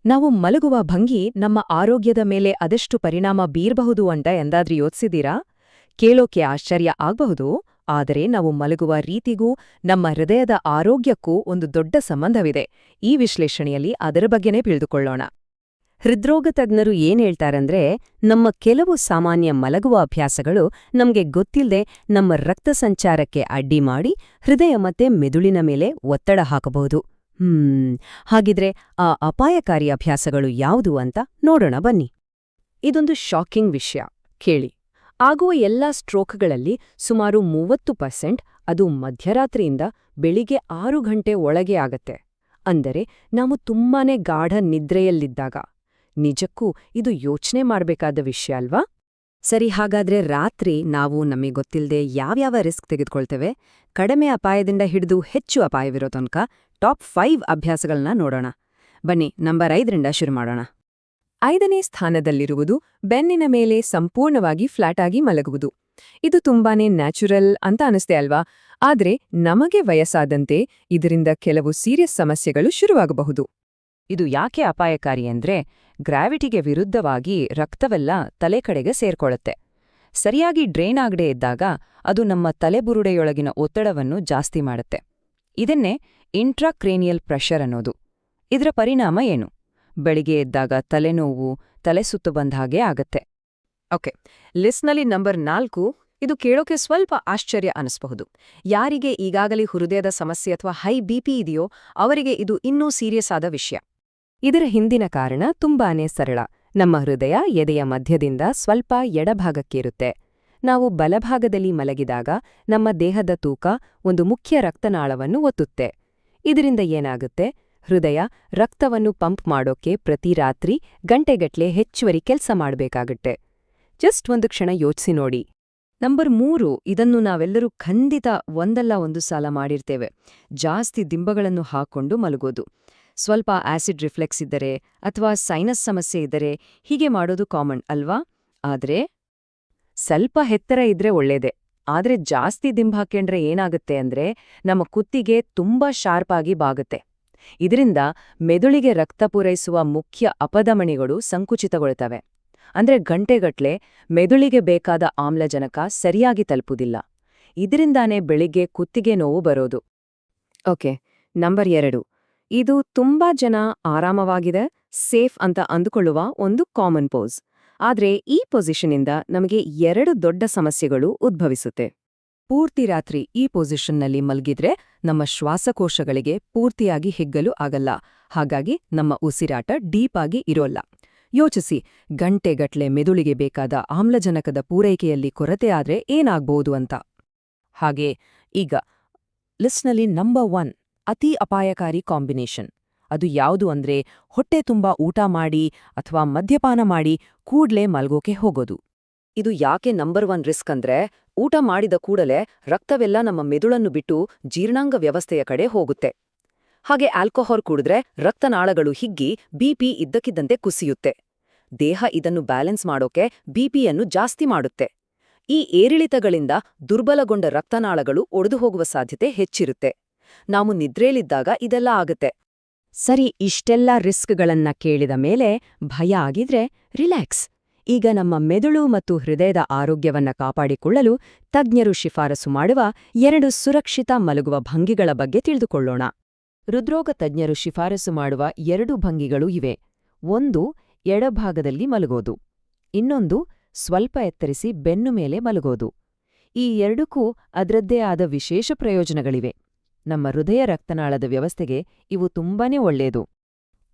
ನಾವು ಮಲಗುವ ಭಂಗಿ ನಮ್ಮ ಆರೋಗ್ಯದ ಮೇಲೆ ಅದೆಷ್ಟು ಪರಿಣಾಮ ಬೀರಬಹುದು ಅಂತ ಎಂದಾದ್ರೂ ಯೋಚಿಸಿದೀರಾ? ಕೇಳೋಕೆ ಆಶ್ಚರ್ಯ ಆಗ್ಬಹುದು, ಆದರೆ ನಾವು ಮಲಗುವ ರೀತಿಗೂ ನಮ್ಮ ಹೃದಯದ ಆರೋಗ್ಯಕ್ಕೂ ಒಂದು ದೊಡ್ಡ ಸಂಬಂಧವಿದೆ. ಈ ವಿಶ್ಲೇಷಣೆಯಲ್ಲಿ ಅದರ ಬಗ್ಗೆನೇ ತಿಳಿದುಕೊಳ್ಳೋಣ. ಹೃದ್ರೋಗ ತಜ್ಞರು ಏನ್ ಹೇಳ್ತಾರಂದ್ರೆ, ನಮ್ಮ ಕೆಲವು ಸಾಮಾನ್ಯ ಮಲಗುವ ಅಭ್ಯಾಸಗಳು ನಮ್ಗೆ ಗೊತ್ತಿಲ್ಲದೆ ನಮ್ಮ ರಕ್ತ ಸಂಚಾರಕ್ಕೆ ಅಡ್ಡಿ ಮಾಡಿ ಹೃದಯ ಮತ್ತೆ ಮೆದುಳಿನ ಮೇಲೆ ಒತ್ತಡ ಹಾಕಬಹುದು. ಹಾಗಿದ್ರೆ ಆ ಅಪಾಯಕಾರಿ ಅಭ್ಯಾಸಗಳು ಯಾವುದು ಅಂತ ನೋಡೋಣ ಬನ್ನಿ. ಇದೊಂದು ಶಾಕಿಂಗ್ ವಿಷಯ ಕೇಳಿ. ಆಗುವ ಎಲ್ಲಾ ಸ್ಟ್ರೋಕ್ಗಳಲ್ಲಿ ಸುಮಾರು 30% ಅದು ಮಧ್ಯರಾತ್ರಿಯಿಂದ ಬೆಳಿಗ್ಗೆ 6 ಗಂಟೆ ಒಳಗೆ ಆಗತ್ತೆ. ಅಂದರೆ ನಾವು ತುಂಬಾನೇ ಗಾಢ ನಿದ್ರೆಯಲ್ಲಿದ್ದಾಗ. ನಿಜಕ್ಕೂ ಇದು ಯೋಚನೆ ಮಾಡ್ಬೇಕಾದ ವಿಷಯ ಅಲ್ವಾ? ಸರಿ, ಹಾಗಾದ್ರೆ ರಾತ್ರಿ ನಾವು ನಮಗೆ ಗೊತ್ತಿಲ್ಲದೆ ಯಾವ್ಯಾವ ರಿಸ್ಕ್ ತೆಗೆದುಕೊಳ್ತೇವೆ? ಕಡಿಮೆ ಅಪಾಯದಿಂದ ಹಿಡಿದು ಹೆಚ್ಚು ಅಪಾಯವಿರೋ ತನಕ ಟಾಪ್ 5 ಅಭ್ಯಾಸಗಳನ್ನ ನೋಡೋಣ. ಬನ್ನಿ, ನಂಬರ್ 5ರಿಂದ ಶುರು ಮಾಡೋಣ. 5ನೇ ಸ್ಥಾನದಲ್ಲಿರುವುದು ಬೆನ್ನಿನ ಮೇಲೆ ಸಂಪೂರ್ಣವಾಗಿ ಫ್ಲಾಟ್ ಆಗಿ ಮಲಗುವುದು. ಇದು ತುಂಬಾನೇ ನ್ಯಾಚುರಲ್ ಅಂತ ಅನಿಸ್ತೆ ಅಲ್ವಾ? ಆದ್ರೆ ನಮಗೆ ವಯಸ್ಸಾದಂತೆ ಇದರಿಂದ ಕೆಲವು ಸೀರಿಯಸ್ ಸಮಸ್ಯೆಗಳು ಶುರುವಾಗಬಹುದು. ಇದು ಯಾಕೆ ಅಪಾಯಕಾರಿ ಅಂದ್ರೆ, ಗ್ರಾವಿಟಿಗೆ ವಿರುದ್ಧವಾಗಿ ರಕ್ತವೆಲ್ಲ ತಲೆ ಕಡೆಗೆ ಸೇರ್ಕೊಳ್ಳುತ್ತೆ. ಸರಿಯಾಗಿ ಡ್ರೈನ್ ಆಗದೆ ಇದ್ದಾಗ ಅದು ನಮ್ಮ ತಲೆಬುರುಡೆಯೊಳಗಿನ ಒತ್ತಡವನ್ನು ಜಾಸ್ತಿ ಮಾಡುತ್ತೆ. ಇದನ್ನೇ ಇಂಟ್ರಾಕ್ರೇನಿಯಲ್ ಪ್ರೆಷರ್ ಅನ್ನೋದು. ಇದರ ಪರಿಣಾಮ ಏನು? ಬೆಳಿಗ್ಗೆ ಎದ್ದಾಗ ತಲೆನೋವು, ತಲೆ ಸುತ್ತು ಬಂದ ಹಾಗೆ ಆಗತ್ತೆ. ಓಕೆ, ಲಿಸ್ಟ್ನಲ್ಲಿ ನಂಬರ್ 4. ಇದು ಕೇಳೋಕೆ ಸ್ವಲ್ಪ ಆಶ್ಚರ್ಯ ಅನಿಸಬಹುದು. ಯಾರಿಗೆ ಈಗಾಗಲೇ ಹೃದಯದ ಸಮಸ್ಯೆ ಅಥವಾ ಹೈ ಬಿಪಿ ಇದೆಯೋ ಅವರಿಗೆ ಇದು ಇನ್ನೂ ಸೀರಿಯಸ್ ಆದ ವಿಷಯ. ಇದರ ಹಿಂದಿನ ಕಾರಣ ತುಂಬಾನೇ ಸರಳ. ನಮ್ಮ ಹೃದಯ ಎದೆಯ ಮಧ್ಯದಿಂದ ಸ್ವಲ್ಪ ಎಡಭಾಗಕ್ಕಿರುತ್ತೆ. ನಾವು ಬಲಭಾಗದಲ್ಲಿ ಮಲಗಿದಾಗ ನಮ್ಮ ದೇಹದ ತೂಕ ಒಂದು ಮುಖ್ಯ ರಕ್ತನಾಳವನ್ನು ಒತ್ತುತ್ತೆ. ಇದರಿಂದ ಏನಾಗುತ್ತೆ? ಹೃದಯ ರಕ್ತವನ್ನು ಪಂಪ್ ಮಾಡೋಕೆ ಪ್ರತಿ ರಾತ್ರಿ ಗಂಟೆಗಟ್ಲೆ ಹೆಚ್ಚುವರಿ ಕೆಲಸ ಮಾಡಬೇಕಾಗತ್ತೆ. ಜಸ್ಟ್ ಒಂದು ಕ್ಷಣ ಯೋಚಿಸಿ ನೋಡಿ. ನಂಬರ್ 3. ಇದನ್ನು ನಾವೆಲ್ಲರೂ ಖಂಡಿತ ಒಂದಲ್ಲ ಒಂದು ಸಲ ಮಾಡಿರ್ತೇವೆ. ಜಾಸ್ತಿ ದಿಂಬಗಳನ್ನು ಹಾಕೊಂಡು ಮಲಗೋದು. ಸ್ವಲ್ಪ ಆಸಿಡ್ ರಿಫ್ಲೆಕ್ಸ್ ಇದ್ದರೆ ಅಥವಾ ಸೈನಸ್ ಸಮಸ್ಯೆ ಇದ್ದರೆ ಹೀಗೆ ಮಾಡೋದು ಕಾಮನ್ ಅಲ್ವಾ? ಆದ್ರೆ ಸ್ವಲ್ಪ ಎತ್ತರ ಇದ್ರೆ ಒಳ್ಳೇದೆ. ಆದ್ರೆ ಜಾಸ್ತಿ ದಿಂಬ ಹಾಕೊಂಡ್ರೆ ಏನಾಗುತ್ತೆ ಅಂದ್ರೆ ನಮ್ಮ ಕುತ್ತಿಗೆ ತುಂಬಾ ಶಾರ್ಪ್ ಆಗಿ ಬಾಗುತ್ತೆ. ಇದರಿಂದ ಮೆದುಳಿಗೆ ರಕ್ತ ಪೂರೈಸುವ ಮುಖ್ಯ ಅಪಧಮನಿಗಳು ಸಂಕುಚಿತಗೊಳ್ತವೆ. ಅಂದ್ರೆ ಗಂಟೆಗಟ್ಲೆ ಮೆದುಳಿಗೆ ಬೇಕಾದ ಆಮ್ಲಜನಕ ಸರಿಯಾಗಿ ತಲುಪುವುದಿಲ್ಲ. ಇದರಿಂದಾನೇ ಬೆಳಿಗ್ಗೆ ಕುತ್ತಿಗೆ ನೋವು ಬರೋದು. Okay, number 2. ಇದು ತುಂಬಾ ಜನ ಆರಾಮವಾಗಿದೆ, ಸೇಫ್ ಅಂತ ಅಂದುಕೊಳ್ಳುವ ಒಂದು ಕಾಮನ್ ಪೋಸ್. ಆದ್ರೆ ಈ ಪೊಸಿಷನ್ನಿಂದ ನಮಗೆ 2 ದೊಡ್ಡ ಸಮಸ್ಯೆಗಳು ಉದ್ಭವಿಸುತ್ತೆ. ಪೂರ್ತಿ ರಾತ್ರಿ ಈ ಪೊಸಿಷನ್ನಲ್ಲಿ ಮಲಗಿದ್ರೆ ನಮ್ಮ ಶ್ವಾಸಕೋಶಗಳಿಗೆ ಪೂರ್ತಿಯಾಗಿ ಹಿಗ್ಗಲು ಆಗಲ್ಲ. ಹಾಗಾಗಿ ನಮ್ಮ ಉಸಿರಾಟ ಡೀಪ್ ಆಗಿ ಇರೋಲ್ಲ. ಯೋಚಿಸಿ, ಗಂಟೆಗಟ್ಲೆ ಮೆದುಳಿಗೆ ಬೇಕಾದ ಆಮ್ಲಜನಕದ ಪೂರೈಕೆಯಲ್ಲಿ ಕೊರತೆ ಆದ್ರೆ ಏನಾಗ್ಬೋದು ಅಂತ. ಹಾಗೆ ಈಗ ಲಿಸ್ಟ್ನಲ್ಲಿ ನಂಬರ್ 1 ಅತಿ ಅಪಾಯಕಾರಿ ಕಾಂಬಿನೇಷನ್. ಅದು ಯಾವುದು ಅಂದ್ರೆ ಹೊಟ್ಟೆ ತುಂಬಾ ಊಟ ಮಾಡಿ ಅಥವಾ ಮದ್ಯಪಾನ ಮಾಡಿ ಕೂಡ್ಲೇ ಮಲ್ಗೋಕೆ ಹೋಗೋದು. ಇದು ಯಾಕೆ ನಂಬರ್ 1 ರಿಸ್ಕ್ ಅಂದ್ರೆ, ಊಟ ಮಾಡಿದ ಕೂಡಲೇ ರಕ್ತವೆಲ್ಲ ನಮ್ಮ ಮೆದುಳನ್ನು ಬಿಟ್ಟು ಜೀರ್ಣಾಂಗ ವ್ಯವಸ್ಥೆಯ ಕಡೆ ಹೋಗುತ್ತೆ. ಹಾಗೆ ಆಲ್ಕೋಹಾಲ್ ಕುಡಿದ್ರೆ ರಕ್ತನಾಳಗಳು ಹಿಗ್ಗಿ ಬಿಪಿ ಇದ್ದಕ್ಕಿದ್ದಂತೆ ಕುಸಿಯುತ್ತೆ. ದೇಹ ಇದನ್ನು ಬ್ಯಾಲೆನ್ಸ್ ಮಾಡೋಕೆ ಬಿಪಿಯನ್ನು ಜಾಸ್ತಿ ಮಾಡುತ್ತೆ. ಈ ಏರಿಳಿತಗಳಿಂದ ದುರ್ಬಲಗೊಂಡ ರಕ್ತನಾಳಗಳು ಒಡೆದು ಹೋಗುವ ಸಾಧ್ಯತೆ ಹೆಚ್ಚಿರುತ್ತೆ. ನಾವು ನಿದ್ರೇಲಿದ್ದಾಗ ಇದೆಲ್ಲ ಆಗುತ್ತೆ. ಸರಿ, ಇಷ್ಟೆಲ್ಲ ರಿಸ್ಕ್ಗಳನ್ನ ಕೇಳಿದ ಮೇಲೆ ಭಯ ಆಗಿದ್ರೆ ರಿಲ್ಯಾಕ್ಸ್. ಈಗ ನಮ್ಮ ಮೆದುಳು ಮತ್ತು ಹೃದಯದ ಆರೋಗ್ಯವನ್ನ ಕಾಪಾಡಿಕೊಳ್ಳಲು ತಜ್ಞರು ಶಿಫಾರಸು ಮಾಡುವ 2 ಸುರಕ್ಷಿತ ಮಲಗುವ ಭಂಗಿಗಳ ಬಗ್ಗೆ ತಿಳಿದುಕೊಳ್ಳೋಣ. ಹೃದ್ರೋಗ ತಜ್ಞರು ಶಿಫಾರಸು ಮಾಡುವ 2 ಭಂಗಿಗಳು ಇವೆ. ಒಂದು, ಎಡಭಾಗದಲ್ಲಿ ಮಲಗೋದು. ಇನ್ನೊಂದು, ಸ್ವಲ್ಪ ಎತ್ತರಿಸಿ ಬೆನ್ನು ಮೇಲೆ ಮಲಗೋದು. ಈ 2ಕ್ಕೂ ಅದರದ್ದೇ ಆದ ವಿಶೇಷ ಪ್ರಯೋಜನಗಳಿವೆ. ನಮ್ಮ ಹೃದಯ ರಕ್ತನಾಳದ ವ್ಯವಸ್ಥೆಗೆ ಇವು ತುಂಬಾನೇ ಒಳ್ಳೆಯದು.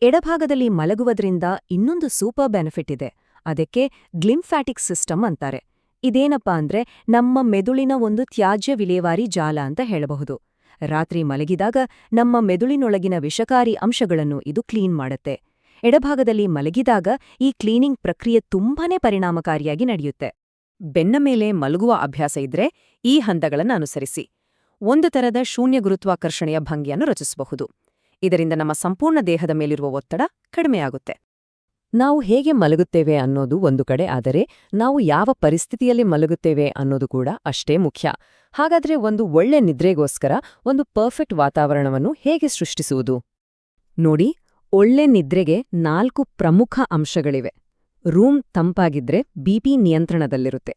ಎಡಭಾಗದಲ್ಲಿ ಮಲಗುವುದರಿಂದ ಇನ್ನೊಂದು ಸೂಪರ್ ಬೆನಿಫಿಟ್ ಇದೆ. ಅದಕ್ಕೆ ಗ್ಲಿಂಫ್ಯಾಟಿಕ್ ಸಿಸ್ಟಮ್ ಅಂತಾರೆ. ಇದೇನಪ್ಪಾ ಅಂದ್ರೆ ನಮ್ಮ ಮೆದುಳಿನ ಒಂದು ತ್ಯಾಜ್ಯ ವಿಲೇವಾರಿ ಜಾಲ ಅಂತ ಹೇಳಬಹುದು. ರಾತ್ರಿ ಮಲಗಿದಾಗ ನಮ್ಮ ಮೆದುಳಿನೊಳಗಿನ ವಿಷಕಾರಿ ಅಂಶಗಳನ್ನು ಇದು ಕ್ಲೀನ್ ಮಾಡುತ್ತೆ. ಎಡಭಾಗದಲ್ಲಿ ಮಲಗಿದಾಗ ಈ ಕ್ಲೀನಿಂಗ್ ಪ್ರಕ್ರಿಯೆ ತುಂಬಾನೇ ಪರಿಣಾಮಕಾರಿಯಾಗಿ ನಡೆಯುತ್ತೆ. ಬೆನ್ನ ಮೇಲೆ ಮಲಗುವ ಅಭ್ಯಾಸ ಇದ್ರೆ ಈ ಹಂತಗಳನ್ನು ಅನುಸರಿಸಿ ಒಂದು ತರದ ಶೂನ್ಯ ಗುರುತ್ವಾಕರ್ಷಣೆಯ ಭಂಗಿಯನ್ನು ರಚಿಸಬಹುದು. ಇದರಿಂದ ನಮ್ಮ ಸಂಪೂರ್ಣ ದೇಹದ ಮೇಲಿರುವ ಒತ್ತಡ ಕಡಿಮೆಯಾಗುತ್ತೆ. ನಾವು ಹೇಗೆ ಮಲಗುತ್ತೇವೆ ಅನ್ನೋದು ಒಂದು ಕಡೆ, ಆದರೆ ನಾವು ಯಾವ ಪರಿಸ್ಥಿತಿಯಲ್ಲಿ ಮಲಗುತ್ತೇವೆ ಅನ್ನೋದು ಕೂಡ ಅಷ್ಟೇ ಮುಖ್ಯ. ಹಾಗಾದ್ರೆ ಒಂದು ಒಳ್ಳೆ ನಿದ್ರೆಗೋಸ್ಕರ ಒಂದು ಪರ್ಫೆಕ್ಟ್ ವಾತಾವರಣವನ್ನು ಹೇಗೆ ಸೃಷ್ಟಿಸುವುದು? ನೋಡಿ, ಒಳ್ಳೆ ನಿದ್ರೆಗೆ 4 ಪ್ರಮುಖ ಅಂಶಗಳಿವೆ. ರೂಮ್ ತಂಪಾಗಿದ್ರೆ ಬಿಪಿ ನಿಯಂತ್ರಣದಲ್ಲಿರುತ್ತೆ.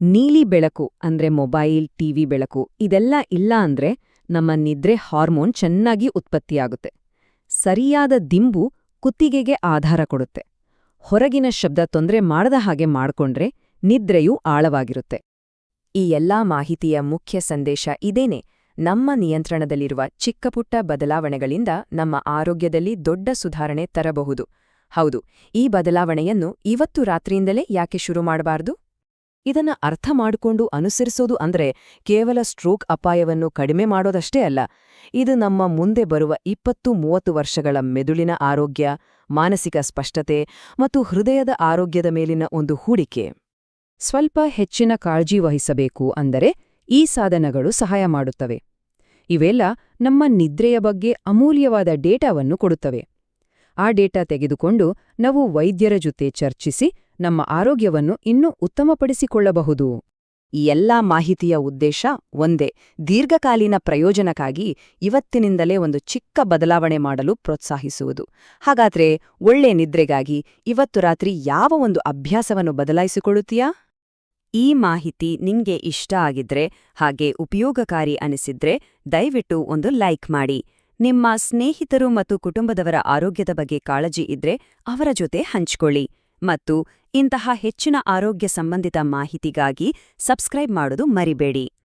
ನೀಲಿ ಬೆಳಕು ಅಂದ್ರೆ ಮೊಬೈಲ್, ಟಿವಿ ಬೆಳಕು ಇದೆಲ್ಲ ಇಲ್ಲ ಅಂದ್ರೆ ನಮ್ಮ ನಿದ್ರೆ ಹಾರ್ಮೋನ್ ಚೆನ್ನಾಗಿ ಉತ್ಪತ್ತಿಯಾಗುತ್ತೆ. ಸರಿಯಾದ ದಿಂಬು ಕುತ್ತಿಗೆಗೆ ಆಧಾರ ಕೊಡುತ್ತೆ. ಹೊರಗಿನ ಶಬ್ದ ತೊಂದ್ರೆ ಮಾಡದ ಹಾಗೆ ಮಾಡ್ಕೊಂಡ್ರೆ ನಿದ್ರೆಯೂ ಆಳವಾಗಿರುತ್ತೆ. ಈ ಎಲ್ಲಾ ಮಾಹಿತಿಯ ಮುಖ್ಯ ಸಂದೇಶ ಇದೇನೆ: ನಮ್ಮ ನಿಯಂತ್ರಣದಲ್ಲಿರುವ ಚಿಕ್ಕಪುಟ್ಟ ಬದಲಾವಣೆಗಳಿಂದ ನಮ್ಮ ಆರೋಗ್ಯದಲ್ಲಿ ದೊಡ್ಡ ಸುಧಾರಣೆ ತರಬಹುದು. ಹೌದು, ಈ ಬದಲಾವಣೆಯನ್ನು ಇವತ್ತು ರಾತ್ರಿಯಿಂದಲೇ ಯಾಕೆ ಶುರು ಮಾಡಬಾರ್ದು? ಇದನ್ನ ಅರ್ಥ ಮಾಡಿಕೊಂಡು ಅನುಸರಿಸೋದು ಅಂದ್ರೆ ಕೇವಲ ಸ್ಟ್ರೋಕ್ ಅಪಾಯವನ್ನು ಕಡಿಮೆ ಮಾಡೋದಷ್ಟೇ ಅಲ್ಲ, ಇದು ನಮ್ಮ ಮುಂದೆ ಬರುವ 20-30 ವರ್ಷಗಳ ಮೆದುಳಿನ ಆರೋಗ್ಯ, ಮಾನಸಿಕ ಸ್ಪಷ್ಟತೆ ಮತ್ತು ಹೃದಯದ ಆರೋಗ್ಯದ ಮೇಲಿನ ಒಂದು ಹೂಡಿಕೆ. ಸ್ವಲ್ಪ ಹೆಚ್ಚಿನ ಕಾಳಜಿ ವಹಿಸಬೇಕು ಅಂದರೆ ಈ ಸಾಧನಗಳು ಸಹಾಯ ಮಾಡುತ್ತವೆ. ಇವೆಲ್ಲ ನಮ್ಮ ನಿದ್ರೆಯ ಬಗ್ಗೆ ಅಮೂಲ್ಯವಾದ ಡೇಟಾವನ್ನು ಕೊಡುತ್ತವೆ. ಆ ಡೇಟಾ ತೆಗೆದುಕೊಂಡು ನಾವು ವೈದ್ಯರ ಜೊತೆ ಚರ್ಚಿಸಿ ನಮ್ಮ ಆರೋಗ್ಯವನ್ನು ಇನ್ನೂ ಉತ್ತಮಪಡಿಸಿಕೊಳ್ಳಬಹುದು. ಈ ಎಲ್ಲಾ ಮಾಹಿತಿಯ ಉದ್ದೇಶ ಒಂದೇ: ದೀರ್ಘಕಾಲೀನ ಪ್ರಯೋಜನಕ್ಕಾಗಿ ಇವತ್ತಿನಿಂದಲೇ ಒಂದು ಚಿಕ್ಕ ಬದಲಾವಣೆ ಮಾಡಲು ಪ್ರೋತ್ಸಾಹಿಸುವುದು. ಹಾಗಾದ್ರೆ ಒಳ್ಳೆ ನಿದ್ರೆಗಾಗಿ ಇವತ್ತು ರಾತ್ರಿ ಯಾವ ಒಂದು ಅಭ್ಯಾಸವನ್ನು ಬದಲಾಯಿಸಿಕೊಳ್ಳುತ್ತೀಯಾ? ಈ ಮಾಹಿತಿ ನಿಂಗೆ ಇಷ್ಟ ಆಗಿದ್ರೆ ಹಾಗೆ ಉಪಯೋಗಕಾರಿ ಅನಿಸಿದ್ರೆ ದಯವಿಟ್ಟು ಒಂದು ಲೈಕ್ ಮಾಡಿ. ನಿಮ್ಮ ಸ್ನೇಹಿತರು ಮತ್ತು ಕುಟುಂಬದವರ ಆರೋಗ್ಯದ ಬಗ್ಗೆ ಕಾಳಜಿ ಇದ್ರೆ ಅವರ ಜೊತೆ ಹಂಚಿಕೊಳ್ಳಿ. ಮತ್ತು ಇಂತಹ ಹೆಚ್ಚಿನ ಆರೋಗ್ಯ ಸಂಬಂಧಿತ ಮಾಹಿತಿಗಾಗಿ ಸಬ್ಸ್ಕ್ರೈಬ್ ಮಾಡೋದು ಮರಿಬೇಡಿ.